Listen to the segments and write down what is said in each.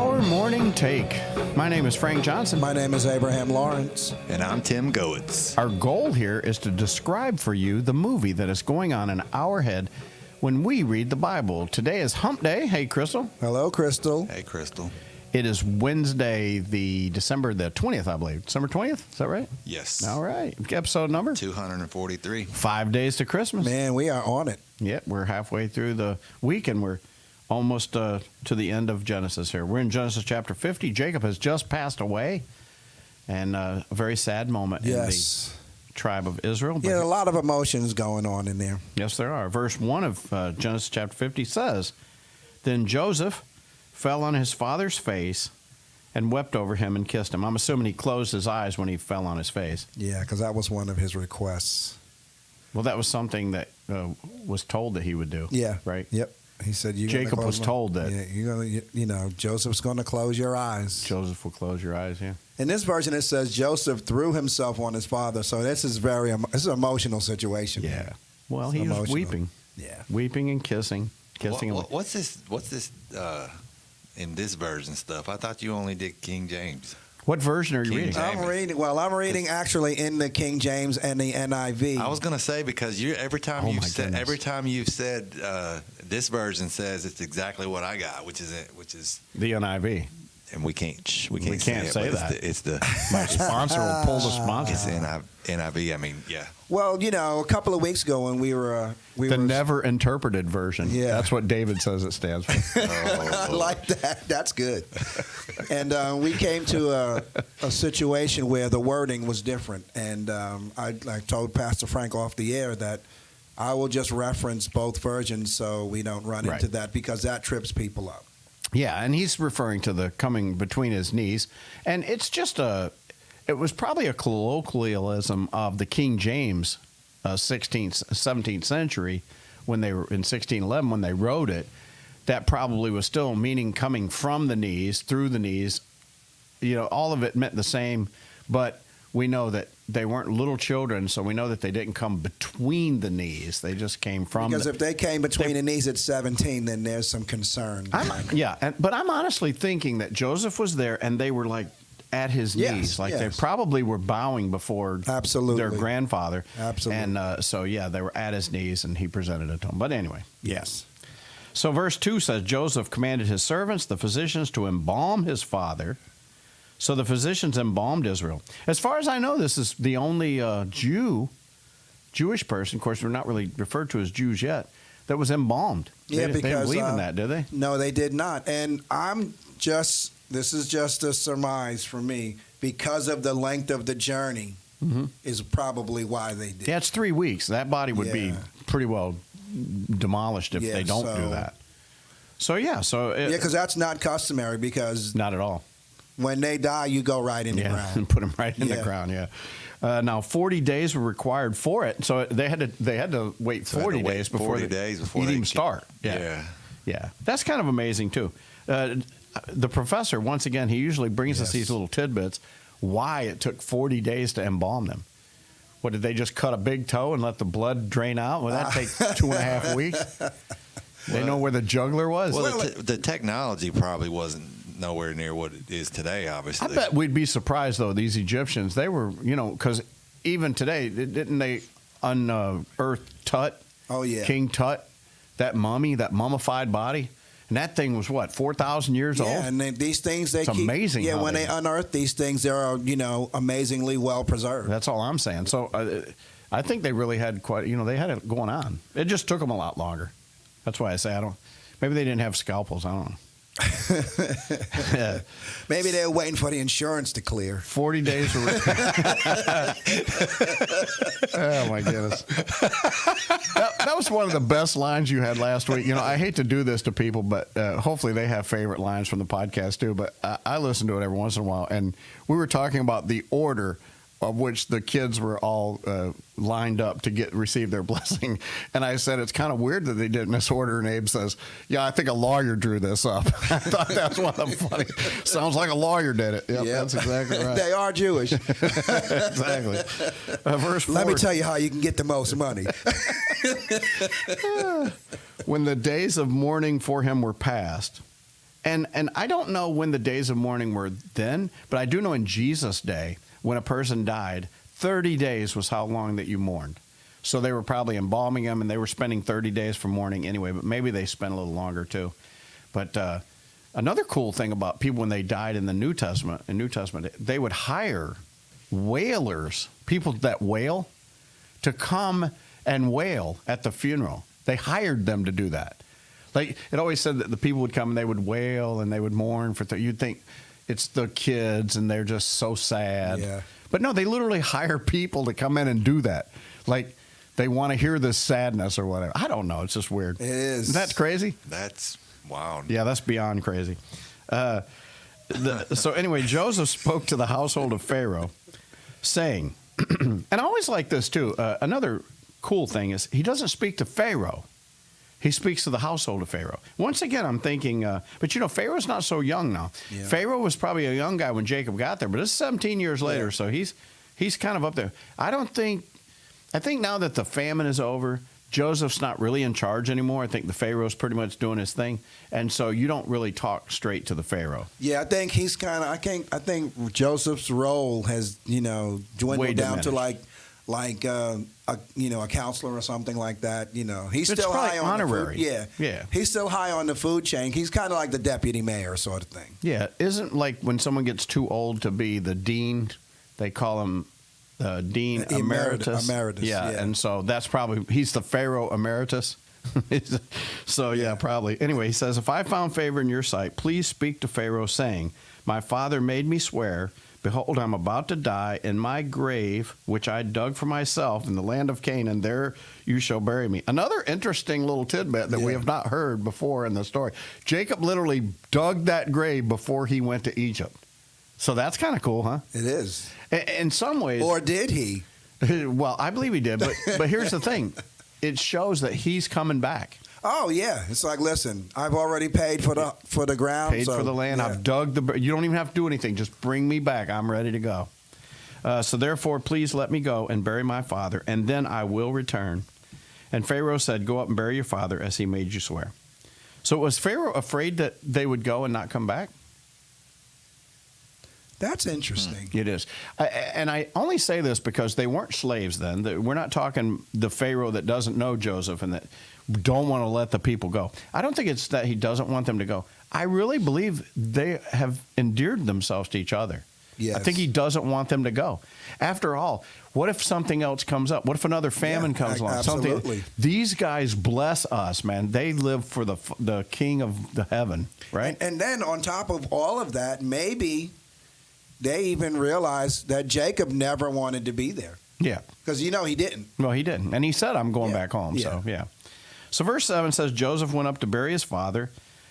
Our morning take. My name is Frank Johnson. My name is Abraham Lawrence. And I'm Tim Goetz. Our goal here is to describe for you the movie that is going on in our head when we read the Bible. Today is Hump Day. Hey, Crystal. Hello, Crystal. Hey, Crystal. It is Wednesday, December the 20th, I believe. December 20th? Is that right? Yes. All right. Episode number? 243. 5 days to Christmas. Man, we are on it. Yeah, we're halfway through the week, and we're almost to the end of Genesis here. We're in Genesis chapter 50. Jacob has just passed away, and a very sad moment in the tribe of Israel. Yeah, a lot of emotions going on in there. Yes, there are. Verse 1 of Genesis chapter 50 says, Then Joseph fell on his father's face and wept over him and kissed him. I'm assuming he closed his eyes when he fell on his face. Yeah, because that was one of his requests. Well, that was something that was told that he would do. Yeah. Right? Yep. He said, Jacob was told that. Yeah, you're gonna, Joseph's going to close your eyes. Joseph will close your eyes, yeah. In this version, it says Joseph threw himself on his father. So this is this is an emotional situation. Yeah. Man. Well, It's he was emotional. weeping. Yeah. Weeping and kissing. What's this in this version stuff? I thought you only did King James. What version are you King reading? James. I'm reading actually in the King James and the NIV. I was gonna say because every time you've said this version says it's exactly what I got, which is The NIV. and we can't say that. It's the My sponsor will pull the sponsor. it's NIV. I mean, yeah. Well, a couple of weeks ago when we were The never interpreted version. Yeah. That's what David says it stands for. I like that. That's good. And we came to a situation where the wording was different. And I told Pastor Frank off the air that I will just reference both versions so we don't run into that because that trips people up. Yeah, and he's referring to the coming between his knees. And it's just it was probably a colloquialism of the King James 16th, 17th century when they were in 1611 when they wrote it. That probably was still meaning coming from the knees, through the knees. All of it meant the same, but we know that they weren't little children, so we know that they didn't come between the knees. They just came from Because if they came between the knees at 17, then there's some concern. But I'm honestly thinking that Joseph was there and they were like at his knees. They probably were bowing before their grandfather. Absolutely. And they were at his knees and he presented it to them. But anyway. Yes. So verse 2 says, Joseph commanded his servants, the physicians, to embalm his father. So the physicians embalmed Israel. As far as I know, this is the only Jewish person, of course, we're not really referred to as Jews yet, that was embalmed. Yeah, they because didn't believe in that, did they? No, they did not. And this is just a surmise for me, because of the length of the journey is probably why they did. Yeah, it's 3 weeks. That body would be pretty well demolished if they don't do that. So, because that's not customary because not at all. When they die, you go right in the ground. And put them right in the ground, now, 40 days were required for it, so they had to wait 40 days before he'd even start. Yeah. That's kind of amazing, too. The professor, once again, he usually brings us these little tidbits, why it took 40 days to embalm them. What, did they just cut a big toe and let the blood drain out? Well, that take 2.5 weeks. They know where the juggler was. Well, the technology probably wasn't nowhere near what it is today, obviously. I bet we'd be surprised, though, these Egyptians, they were, because even today, didn't they unearth Tut? Oh, yeah. King Tut, that mummy, that mummified body? And that thing was, 4,000 years old? Yeah, and these things, it's amazing. Yeah, when they unearth these things, they're, amazingly well preserved. That's all I'm saying. So I think they really had they had it going on. It just took them a lot longer. That's why I say maybe they didn't have scalpels. I don't know. Maybe they were waiting for the insurance to clear. 40 days. Oh my goodness! That was one of the best lines you had last week. I hate to do this to people, but hopefully they have favorite lines from the podcast too. But I listen to it every once in a while, and we were talking about the order of which the kids were all lined up to receive their blessing. And I said, it's kind of weird that they did it in this order. And Abe says, yeah, I think a lawyer drew this up. I thought that's one of them funny. Sounds like a lawyer did it. Yep. That's exactly right. They are Jewish. Exactly. Verse 4. Let me tell you how you can get the most money. When the days of mourning for him were past, And I don't know when the days of mourning were then, but I do know in Jesus' day, when a person died, 30 days was how long that you mourned. So they were probably embalming him, and they were spending 30 days for mourning anyway, but maybe they spent a little longer too. But another cool thing about people when they died in the New Testament, they would hire wailers, people that wail, to come and wail at the funeral. They hired them to do that. Like, it always said that the people would come and they would wail and they would mourn for. You'd think it's the kids and they're just so sad. Yeah. But no, they literally hire people to come in and do that. Like, they want to hear this sadness or whatever. I don't know. It's just weird. It is. That's crazy. That's wild. Yeah, that's beyond crazy. So anyway, Joseph spoke to the household of Pharaoh, saying, and I always like this too. Another cool thing is he doesn't speak to Pharaoh. He speaks to the household of Pharaoh. Once again, I'm thinking, but you know, Pharaoh's not so young now. Yeah. Pharaoh was probably a young guy when Jacob got there, but it's 17 years later, so he's kind of up there. I think now that the famine is over, Joseph's not really in charge anymore. I think the Pharaoh's pretty much doing his thing, and so you don't really talk straight to the Pharaoh. Yeah, I think he's kind of. I think Joseph's role has dwindled down to like a counselor or something like that. He's It's still high on honorary. the food. Yeah. He's still high on the food chain. He's kind of like the deputy mayor sort of thing. Yeah, isn't like when someone gets too old to be the dean, they call him Dean Emeritus. Emeritus, yeah. And so that's probably, he's the Pharaoh Emeritus. So, yeah, probably. Anyway, he says, if I found favor in your sight, please speak to Pharaoh, saying, my father made me swear, behold, I'm about to die in my grave, which I dug for myself in the land of Canaan. There you shall bury me. Another interesting little tidbit that we have not heard before in the story. Jacob literally dug that grave before he went to Egypt. So that's kind of cool, huh? It is. In some ways. Or did he? Well, I believe he did. But here's the thing. It shows that he's coming back. Oh, yeah. It's like, listen, I've already paid for the ground. Paid for the land. Yeah. I've dug you don't even have to do anything. Just bring me back. I'm ready to go. So therefore, please let me go and bury my father, and then I will return. And Pharaoh said, go up and bury your father as he made you swear. So was Pharaoh afraid that they would go and not come back? That's interesting. It is. And I only say this because they weren't slaves then. We're not talking the Pharaoh that doesn't know Joseph and that don't want to let the people go. I don't think it's that he doesn't want them to go. I really believe they have endeared themselves to each other. Yes. I think he doesn't want them to go. After all, what if something else comes up? What if another famine comes along? Absolutely. These guys bless us, man. They live for the King of the heaven, right? And then on top of all of that, maybe they even realized that Jacob never wanted to be there. Yeah. Because, he didn't. Well, he didn't. And he said, I'm going back home. Yeah. So, yeah. So verse 7 says, Joseph went up to bury his father,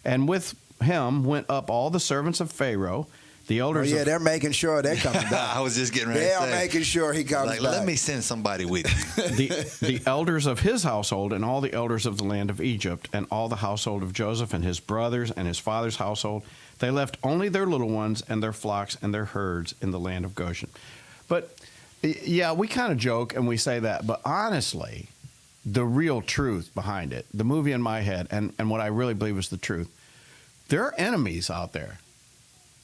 and with him went up all the servants of Pharaoh, the elders of... they're making sure they're coming back. I was just getting ready They to are say. making sure he comes Like, back. let me send somebody with you. the elders of his household and all the elders of the land of Egypt and all the household of Joseph and his brothers and his father's household, they left only their little ones and their flocks and their herds in the land of Goshen. But, yeah, we kind of joke and we say that, but honestly, the real truth behind it, the movie in my head, and what I really believe is the truth, there are enemies out there.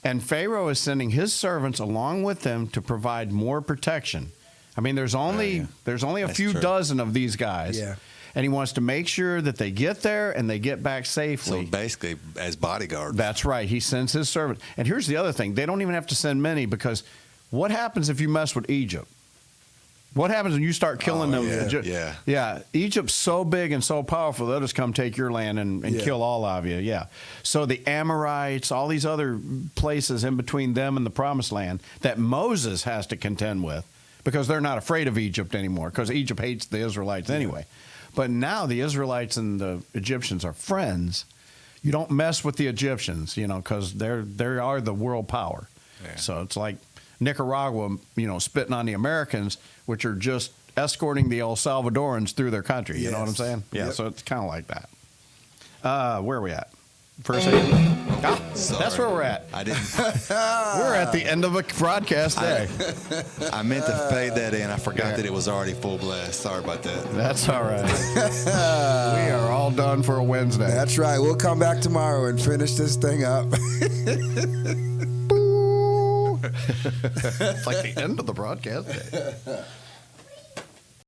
And Pharaoh is sending his servants along with them to provide more protection. I mean, there's only a That's few true. dozen of these guys. Yeah. And he wants to make sure that they get there and they get back So safely. basically, as bodyguards. That's right. He sends his servants. And here's the other thing. They don't even have to send many, because what happens if you mess with Egypt? What happens when you start killing them? yeah. Egypt's so big and so powerful, they'll just come take your land and kill all of you. Yeah. So the Amorites, all these other places in between them and the Promised Land that Moses has to contend with, because they're not afraid of Egypt anymore, because Egypt hates the Israelites anyway. But now the Israelites and the Egyptians are friends. You don't mess with the Egyptians, because they are the world power. Yeah. So it's like Nicaragua, spitting on the Americans, which are just escorting the El Salvadorans through their country. You know what I'm Yes. saying? Yeah, Yep. so it's kind of like that. Where are we at? First segment. Ah, Sorry. that's where we're at. I didn't. We're at the end of a broadcast day. I meant to fade that in. I forgot that it was already full blast. Sorry about that. That's all right. We are all done for a Wednesday. That's right. We'll come back tomorrow and finish this thing up. It's like the end of the broadcast day.